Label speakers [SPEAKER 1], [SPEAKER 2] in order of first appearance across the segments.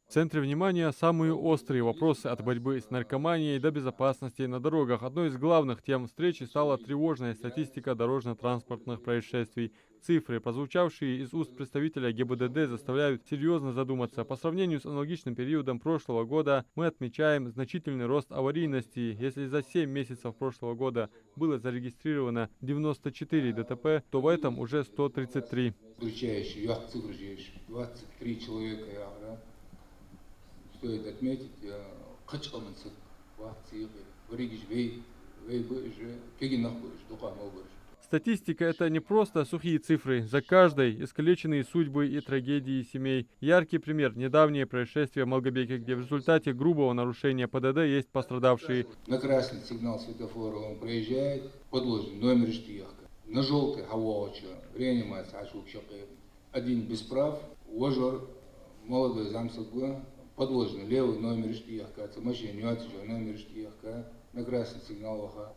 [SPEAKER 1] В центре внимания самые острые вопросы от борьбы с наркоманией до безопасности на дорогах. Одной из главных тем встречи стала тревожная статистика дорожно-транспортных происшествий. Цифры, прозвучавшие из уст представителя ГИБДД, заставляют серьезно задуматься. По сравнению с аналогичным периодом прошлого года мы отмечаем значительный рост аварийности. Если за 7 месяцев прошлого года было зарегистрировано 94 ДТП, то в этом уже 133.
[SPEAKER 2] 23 человека, стоит отметить, қачқамынсыз уақыт сыйғы врегиш вей бөжі кегенақ бөжі дұқама бөжі.
[SPEAKER 1] Статистика — это не просто сухие цифры. За каждой искалеченные судьбы и трагедии семей. Яркий пример — недавнее происшествие в Малгобеке, где в результате грубого нарушения ПДД есть пострадавшие.
[SPEAKER 2] На красный сигнал светофора он проезжает, подложен номер штиявка. На желтый хавауча реанимация ашук шакаев. Один без прав, ожар, молодой замсагуа, подложен левый номер штиявка. Машина номер штиявка. На красный сигнал ваха.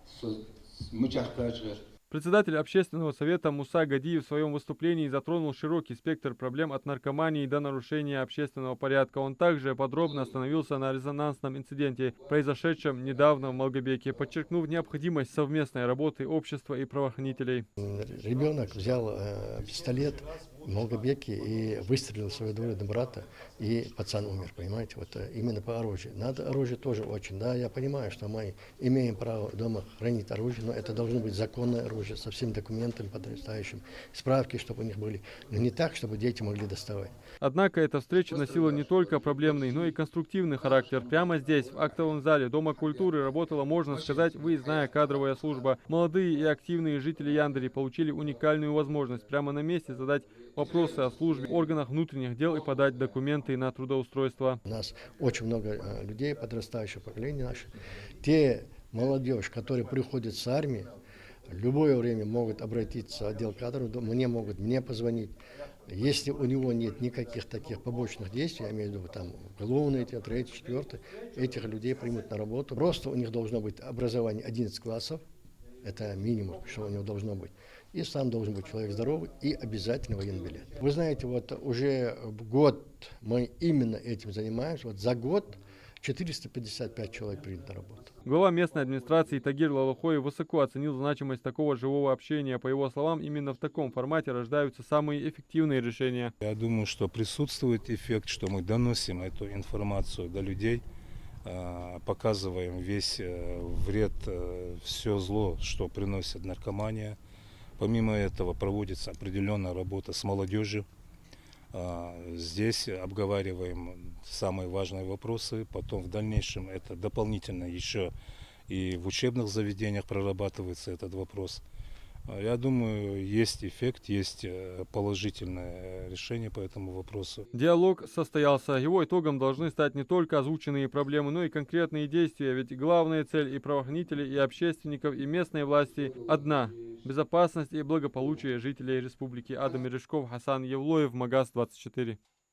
[SPEAKER 2] Мычахка ачгар.
[SPEAKER 1] Председатель общественного совета Муса Гадиев в своем выступлении затронул широкий спектр проблем от наркомании до нарушения общественного порядка. Он также подробно остановился на резонансном инциденте, произошедшем недавно в Малгобеке, подчеркнув необходимость совместной работы общества и правоохранителей.
[SPEAKER 3] Ребенок взял пистолет в Малгобеке и выстрелил в своего двоюродного брата, и пацан умер, понимаете, вот именно по оружию. Надо оружие тоже очень, да, я понимаю, что мы имеем право дома хранить оружие, но это должно быть законное оружие со всеми документами подрастающими, справки, чтобы у них были, но не так, чтобы дети могли доставать.
[SPEAKER 1] Однако эта встреча носила не только проблемный, но и конструктивный характер. Прямо здесь, в актовом зале Дома культуры, работала, можно сказать, выездная кадровая служба. Молодые и активные жители Яндери получили уникальную возможность прямо на месте задать вопросы о службе, органах внутренних дел и подать документы на трудоустройство.
[SPEAKER 3] У нас очень много людей, подрастающего поколения наше. Те молодежь, которые приходят с армии, в любое время могут обратиться в отдел кадров, могут мне позвонить. Если у него нет никаких таких побочных действий, я имею в виду там уголовные, третий, четвертый, этих людей примут на работу. Просто у них должно быть образование 11 классов, это минимум, что у него должно быть. И сам должен быть человек здоровый и обязательно военный билет. Вы знаете, вот уже год мы именно этим занимаемся. Вот за год 455 человек принято на работу.
[SPEAKER 1] Глава местной администрации Тагир Лалухой высоко оценил значимость такого живого общения. По его словам, именно в таком формате рождаются самые эффективные решения.
[SPEAKER 4] Я думаю, что присутствует эффект, что мы доносим эту информацию до людей, показываем весь вред, все зло, что приносит наркомания. Помимо этого проводится определенная работа с молодежью. Здесь обговариваем самые важные вопросы, потом в дальнейшем это дополнительно еще и в учебных заведениях прорабатывается этот вопрос. Я думаю, есть эффект, есть положительное решение по этому вопросу.
[SPEAKER 1] Диалог состоялся. Его итогом должны стать не только озвученные проблемы, но и конкретные действия. Ведь главная цель и правоохранителей, и общественников, и местной власти одна – безопасность и благополучие жителей республики. Адам Мережков, Хасан Евлоев, Магаз 24.